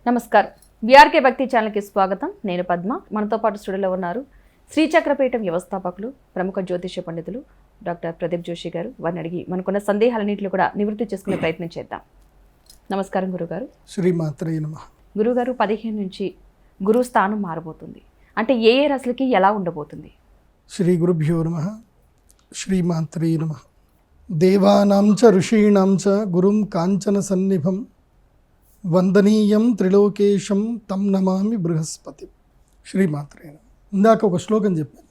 నమస్కారం. బీఆర్కే భక్తి ఛానల్కి స్వాగతం. నేను పద్మ. మనతో పాటు స్టూడియోలో ఉన్నారు శ్రీచక్రపీఠం వ్యవస్థాపకులు, ప్రముఖ జ్యోతిష్య పండితులు డాక్టర్ ప్రదీప్ జోషి గారు. వారిని అడిగి మనకున్న సందేహాలన్నింటినీ కూడా నివృత్తి చేసుకునే ప్రయత్నం చేద్దాం. నమస్కారం గురుగారు. శ్రీమాత్రే నమః. గురుగారు, 15 నుంచి గురువు స్థానం మారబోతుంది. అంటే ఏ రాశులకి ఎలా ఉండబోతుంది? శ్రీ గురుభ్యో నమః. శ్రీమాత్రే నమః. దేవానాం చ ఋషీణాం చ గురుం కాంచన సన్నిభం వందనీయం త్రిలోకేశం తం నమామి బృహస్పతి. శ్రీమాత్రే నమః. ఇందాక ఒక శ్లోకం చెప్పాను.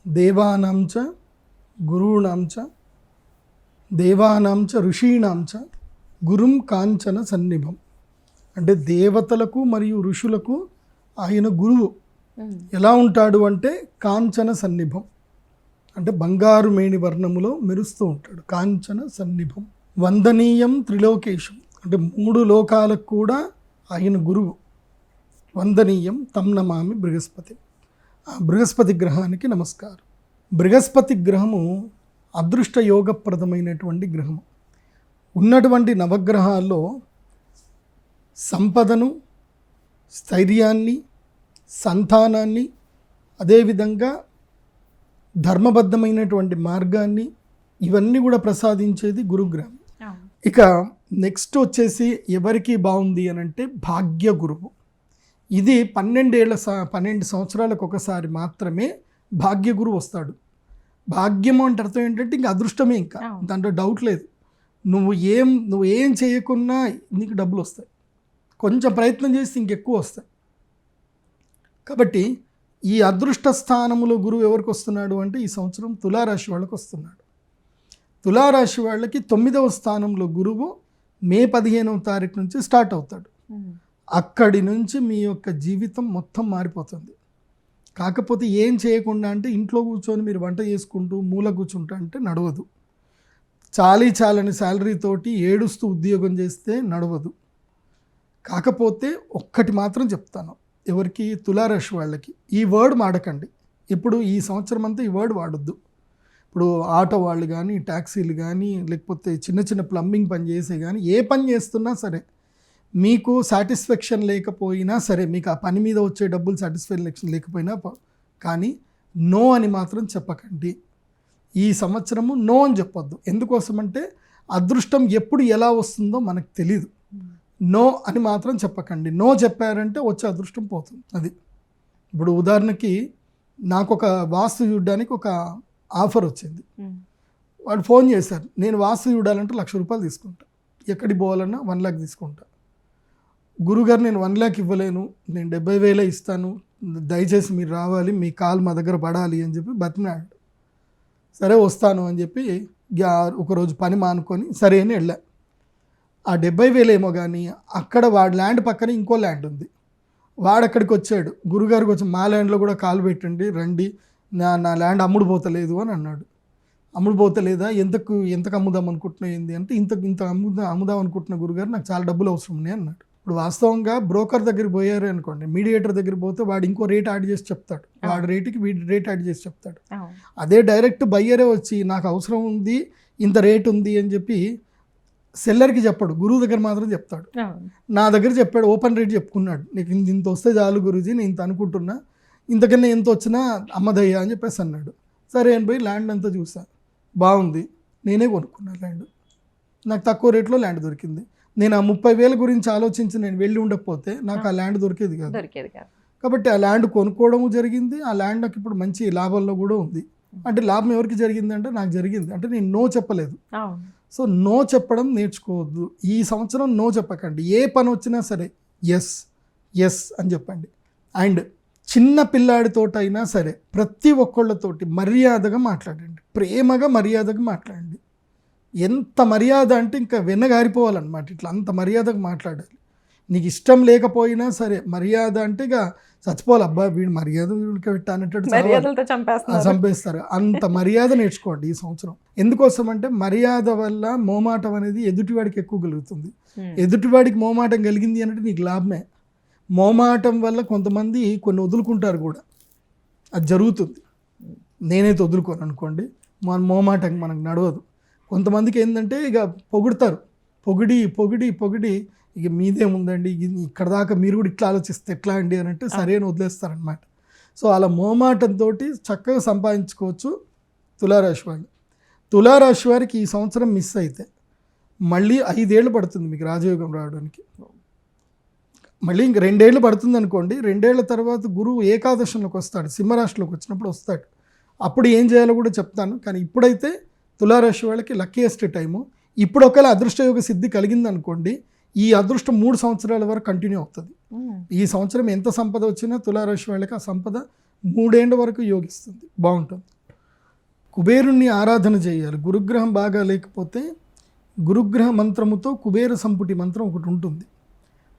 దేవానాం చ గురూణాం చ దేవానాం చ ఋషీణాం చ గురుం కాంచన సన్నిభం. అంటే దేవతలకు మరియు ఋషులకు ఆయన గురువు ఎలా ఉంటాడు అంటే కాంచన సన్నిభం, అంటే బంగారు మేని వర్ణములో మెరుస్తూ ఉంటాడు. కాంచన సన్నిభం వందనీయం త్రిలోకేశం, అంటే 3 లోకాలకు కూడా ఆయన గురువు. వందనీయం తం నమామి బృహస్పతి. ఆ బృహస్పతి గ్రహానికి నమస్కారం. బృహస్పతి గ్రహము అదృష్ట యోగప్రదమైనటువంటి గ్రహము. ఉన్నటువంటి నవగ్రహాల్లో సంపదను, స్థైర్యాన్ని, సంతానాన్ని, అదేవిధంగా ధర్మబద్ధమైనటువంటి మార్గాన్ని, ఇవన్నీ కూడా ప్రసాదించేది గురుగ్రహం. ఇక నెక్స్ట్ వచ్చేసి ఎవరికి బాగుంది అని అంటే భాగ్య గురువు. ఇది 12 సంవత్సరాలకు ఒకసారి మాత్రమే భాగ్య గురువు వస్తాడు. భాగ్యం అంటే అర్థం ఏంటంటే ఇంకా అదృష్టమే, ఇంకా దాంట్లో డౌట్ లేదు. నువ్వు ఏం చేయకున్నా నీకు డబ్బులు వస్తాయి, కొంచెం ప్రయత్నం చేస్తే ఇంకెక్కువ వస్తాయి. కాబట్టి ఈ అదృష్ట స్థానములో గురువు ఎవరికి వస్తున్నాడు అంటే ఈ సంవత్సరం తులారాశి వాళ్ళకి వస్తున్నాడు. తులారాశి వాళ్ళకి 9వ స్థానంలో గురువు మే 15వ తారీఖు నుంచి స్టార్ట్ అవుతాడు. అక్కడి నుంచి మీ యొక్క జీవితం మొత్తం మారిపోతుంది. కాకపోతే ఏం చేయకుండా అంటే ఇంట్లో కూర్చొని మీరు వంట చేసుకుంటూ మూల కూర్చుంటా అంటే నడవదు. చాలని శాలరీతోటి ఏడుస్తూ ఉద్యోగం చేస్తే నడవదు. కాకపోతే ఒక్కటి మాత్రం చెప్తాను, ఎవరికి తులారాశి వాళ్ళకి ఈ వర్డ్ వాడకండి. ఇప్పుడు ఈ సంవత్సరం అంతా ఈ వర్డ్ వాడొద్దు. ఇప్పుడు ఆటో వాళ్ళు కానీ, ట్యాక్సీలు కానీ, లేకపోతే చిన్న ప్లంబింగ్ పని చేసే కానీ, ఏ పని చేస్తున్నా సరే మీకు సాటిస్ఫాక్షన్ లేకపోయినా సరే, మీకు ఆ పని మీద వచ్చే డబ్బులు సాటిస్ఫాక్షన్ లేకపోయినా కానీ నో అని మాత్రం చెప్పకండి. ఈ సంవత్సరము నో అని చెప్పొద్దు. ఎందుకోసమంటే అదృష్టం ఎప్పుడు ఎలా వస్తుందో మనకు తెలీదు. నో అని మాత్రం చెప్పకండి. నో చెప్పారంటే వచ్చే అదృష్టం పోతుంది. అది ఇప్పుడు ఉదాహరణకి నాకు ఒక వాస్తు చూడడానికి ఒక ఆఫర్ వచ్చింది. వాడు ఫోన్ చేశారు, నేను వాస్తు చూడాలంటే 1,00,000 రూపాయలు తీసుకుంటా, ఎక్కడికి పోవాలన్నా 1 లక్ష తీసుకుంటా. గురుగారు నేను 1 లక్ష ఇవ్వలేను, నేను 70,000 ఇస్తాను, దయచేసి మీరు రావాలి, మీ కాల్ మా దగ్గర పడాలి అని చెప్పి బతిమాడు. సరే వస్తాను అని చెప్పి ఒకరోజు పని మానుకొని సరే అని వెళ్ళా. ఆ 70,000 ఏమో కానీ అక్కడ వాడి ల్యాండ్ పక్కన ఇంకో ల్యాండ్ ఉంది. వాడు అక్కడికి వచ్చాడు, గురుగారికి వచ్చి మా ల్యాండ్లో కూడా కాలు పెట్టండి, రండి, నా ల్యాండ్ అమ్ముడు పోతలేదు అని అన్నాడు. అమ్ముడు పోతలేదా, ఎంతకు అమ్ముదాం అనుకుంటున్నావు ఏంది అంటే ఇంత అమ్ముదాం అనుకుంటున్నా గురుగారు, నాకు చాలా డబ్బులు అవసరం ఉన్నాయి అన్నాడు. ఇప్పుడు వాస్తవంగా బ్రోకర్ దగ్గరికి పోయారు అనుకోండి, మీడియేటర్ దగ్గర పోతే వాడు ఇంకో రేట్ యాడ్ చేసి చెప్తాడు, వాడి రేటుకి వీడి రేట్ యాడ్ చేసి చెప్తాడు. అదే డైరెక్ట్ బయ్యరే వచ్చి నాకు అవసరం ఉంది, ఇంత రేట్ ఉంది అని చెప్పి సెల్లర్కి చెప్పాడు, గురువు దగ్గర మాత్రం చెప్తాడు. నా దగ్గర చెప్పాడు, ఓపెన్ రేట్ చెప్పుకున్నాడు, నీకు ఇంత వస్తే చాలు గురూజీ, నేను ఇంత అనుకుంటున్నా, ఇంతకన్నా ఎంత వచ్చినా అమ్మదయ్యా అని చెప్పేసి అన్నాడు. సరే అని పోయి ల్యాండ్ అంతా చూసా, బాగుంది, నేనే కొనుక్కున్నాను ల్యాండ్, నాకు తక్కువ రేట్లో ల్యాండ్ దొరికింది. నేను ఆ 30,000 గురించి ఆలోచించి నేను వెళ్ళి ఉండకపోతే నాకు ఆ ల్యాండ్ దొరికేది కాదు. కాబట్టి ఆ ల్యాండ్ కొనుక్కోవడము జరిగింది. ఆ ల్యాండ్ నాకు ఇప్పుడు మంచి లాభంలో కూడా ఉంది. అంటే లాభం ఎవరికి జరిగింది అంటే నాకు జరిగింది. అంటే నేను నో చెప్పలేదు. సో నో చెప్పడం నేర్చుకోవద్దు. ఈ సంవత్సరం నో చెప్పకండి. ఏ పని వచ్చినా సరే ఎస్ అని చెప్పండి. అండ్ చిన్న పిల్లాడితోటైనా సరే ప్రతి ఒక్కళ్ళతోటి మర్యాదగా మాట్లాడండి, ప్రేమగా మర్యాదగా మాట్లాడండి. ఎంత మర్యాద అంటే ఇంకా వెన్నగారిపోవాలన్నమాట, ఇట్లా అంత మర్యాదగా మాట్లాడాలి. నీకు ఇష్టం లేకపోయినా సరే మర్యాద అంటే ఇక చచ్చిపోవాలి, అబ్బా వీడు మర్యాద వీడికి పెట్టానట్టు చంపేస్తారు. అంత మర్యాద నేర్చుకోండి ఈ సంవత్సరం. ఎందుకోసం అంటే మర్యాద వల్ల మోమాటం అనేది ఎదుటివాడికి ఎక్కువ కలుగుతుంది. ఎదుటివాడికి మోమాటం కలిగింది అంటే నీకు లాభమే. మోమాటం వల్ల కొంతమంది కొన్ని వదులుకుంటారు కూడా, అది జరుగుతుంది. నేనైతే వదులుకోను అనుకోండి, మన మోమాటం మనకు నడవదు. కొంతమందికి ఏంటంటే ఇక పొగుడతారు, పొగిడి పొగిడి పొగిడి ఇక మీదేముందండి ఇక్కడ దాకా మీరు కూడా ఇట్లా ఆలోచిస్తే ఎట్లా అండి అని అంటే సరే అని వదిలేస్తారనమాట. సో అలా మోమాటంతో చక్కగా సంపాదించుకోవచ్చు తులారాశి వాళ్ళు. తులారాశి వారికి ఈ సంవత్సరం మిస్ అయితే మళ్ళీ 5 ఏళ్ళు పడుతుంది మీకు రాజయోగం రావడానికి. మళ్ళీ ఇంక 2 ఏళ్ళు పడుతుంది అనుకోండి. 2 ఏళ్ల తర్వాత గురువు ఏకాదశంలోకి వస్తాడు, సింహరాశిలోకి వచ్చినప్పుడు వస్తాడు. అప్పుడు ఏం చేయాలో కూడా చెప్తాను. కానీ ఇప్పుడైతే తులారాశి వాళ్ళకి లక్కీయెస్ట్ టైము. ఇప్పుడు ఒకవేళ అదృష్టయోగ సిద్ధి కలిగింది అనుకోండి, ఈ అదృష్టం 3 సంవత్సరాల వరకు కంటిన్యూ అవుతుంది. ఈ సంవత్సరం ఎంత సంపద వచ్చినా తులారాశి వాళ్ళకి ఆ సంపద 3 ఏళ్ళ వరకు యోగిస్తుంది, బాగుంటుంది. కుబేరుణ్ణి ఆరాధన చేయాలి. గురుగ్రహం బాగా లేకపోతే గురుగ్రహ మంత్రముతో కుబేర సంపుటి మంత్రం ఒకటి ఉంటుంది.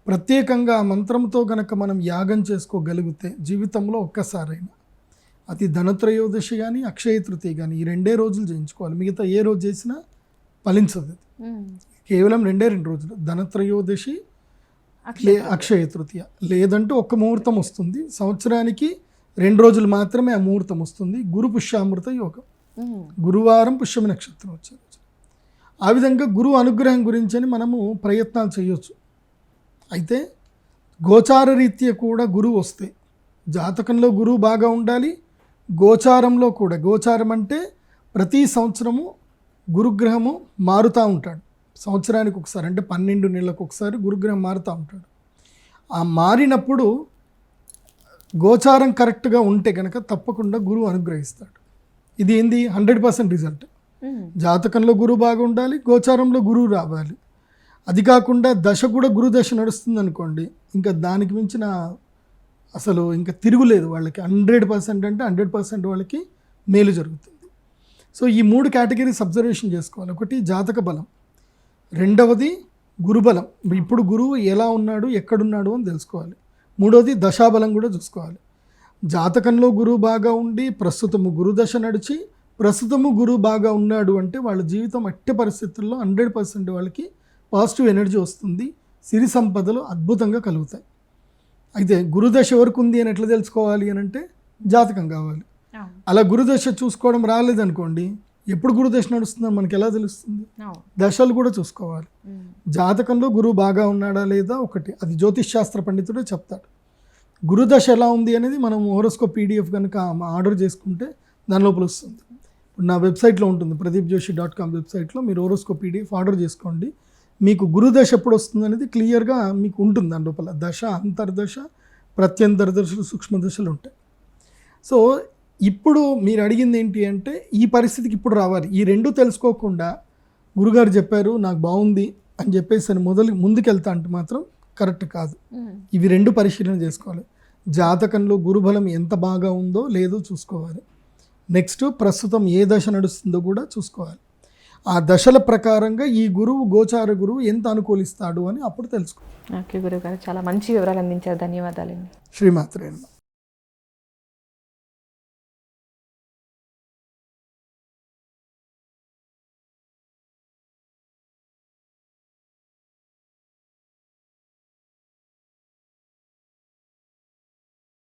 ప్రత్యేకంగా ఆ మంత్రంతో కనుక మనం యాగం చేసుకోగలిగితే జీవితంలో ఒక్కసారైనా, అది ధనత్రయోదశి కానీ అక్షయ తృతీయ కానీ ఈ 2 రోజులు చేయించుకోవాలి. మిగతా ఏ రోజు చేసినా ఫలించదు. కేవలం 2 రోజులు, ధనత్రయోదశి అక్షయ తృతీయ. లేదంటే ఒక్క ముహూర్తం వస్తుంది సంవత్సరానికి, 2 రోజులు మాత్రమే ఆ ముహూర్తం వస్తుంది. గురు పుష్యామృత యోగం, గురువారం పుష్యమి నక్షత్రం వచ్చే రోజు. ఆ విధంగా గురువు అనుగ్రహం గురించి అని మనము ప్రయత్నాలు చేయొచ్చు. అయితే గోచార రీత్యా కూడా గురువు వస్తే, జాతకంలో గురువు బాగా ఉండాలి, గోచారంలో కూడా. గోచారం అంటే ప్రతి సంవత్సరము గురుగ్రహము మారుతూ ఉంటాడు. సంవత్సరానికి ఒకసారి, అంటే 12 నెలలకు ఒకసారి గురుగ్రహం మారుతూ ఉంటాడు. ఆ మారినప్పుడు గోచారం కరెక్ట్గా ఉంటే కనుక తప్పకుండా గురువు అనుగ్రహిస్తాడు. ఇది ఏంది 100% రిజల్ట్. జాతకంలో గురువు బాగా ఉండాలి, గోచారంలో గురువు రావాలి. అది కాకుండా దశ కూడా గురు దశ నడుస్తుంది అనుకోండి, ఇంకా దానికి మించిన అసలు ఇంకా తిరుగులేదు వాళ్ళకి. 100% అంటే 100% వాళ్ళకి మేలు జరుగుతుంది. సో ఈ 3 కేటగిరీస్ అబ్జర్వేషన్ చేసుకోవాలి. ఒకటి జాతక బలం, రెండవది గురుబలం, ఇప్పుడు గురువు ఎలా ఉన్నాడు ఎక్కడున్నాడు అని తెలుసుకోవాలి. మూడవది దశాబలం కూడా చూసుకోవాలి. జాతకంలో గురువు బాగా ఉండి ప్రస్తుతము గురుదశ నడిచి ప్రస్తుతము గురువు బాగా ఉన్నాడు అంటే వాళ్ళ జీవితం అట్టి పరిస్థితుల్లో 100% వాళ్ళకి పాజిటివ్ ఎనర్జీ వస్తుంది, సిరి సంపదలు అద్భుతంగా కలుగుతాయి. అయితే గురుదశ వరకు ఉంది అని ఎట్లా తెలుసుకోవాలి అని అంటే జాతకం కావాలి. అలా గురుదశ చూసుకోవడం రాలేదనుకోండి, ఎప్పుడు గురుదశ నడుస్తుందని మనకి ఎలా తెలుస్తుంది? దశలు కూడా చూసుకోవాలి. జాతకంలో గురువు బాగా ఉన్నాడా లేదా ఒకటి, అది జ్యోతిష్ శాస్త్ర పండితుడే చెప్తాడు. గురుదశ ఎలా ఉంది అనేది మనం హోరోస్కోప్ PDF కనుక ఆర్డర్ చేసుకుంటే దాని లోపల వస్తుంది. ఇప్పుడు నా వెబ్సైట్లో ఉంటుంది, pradeepjoshi.com వెబ్సైట్లో మీరు హోరోస్కోప్ PDF ఆర్డర్ చేసుకోండి. మీకు గురుదశ ఎప్పుడు వస్తుంది అనేది క్లియర్గా మీకు ఉంటుంది. దాని లోపల దశ, అంతర్దశ, ప్రత్యంతర దశలు, సూక్ష్మ దశలు ఉంటాయి. సో ఇప్పుడు మీరు అడిగింది ఏంటి అంటే ఈ పరిస్థితికి ఇప్పుడు రావాలి. ఈ 2 తెలుసుకోకుండా గురుగారు చెప్పారు నాకు బాగుంది అని చెప్పేసి అని ముందుకెళ్తా అంటే మాత్రం కరెక్ట్ కాదు. ఇవి 2 పరిశీలన చేసుకోవాలి. జాతకంలో గురుబలం ఎంత బాగా ఉందో లేదో చూసుకోవాలి. నెక్స్ట్ ప్రస్తుతం ఏ దశ నడుస్తుందో కూడా చూసుకోవాలి. ఆ దశల ప్రకారంగా ఈ గురువు, గోచార గురువు ఎంత అనుకూలిస్తాడు అని అప్పుడు తెలుసుకోవాలి. ఓకే గురువు గారు, చాలా మంచి వివరాలు అందించారు. ధన్యవాదాలండి. శ్రీమాత్రే నమః.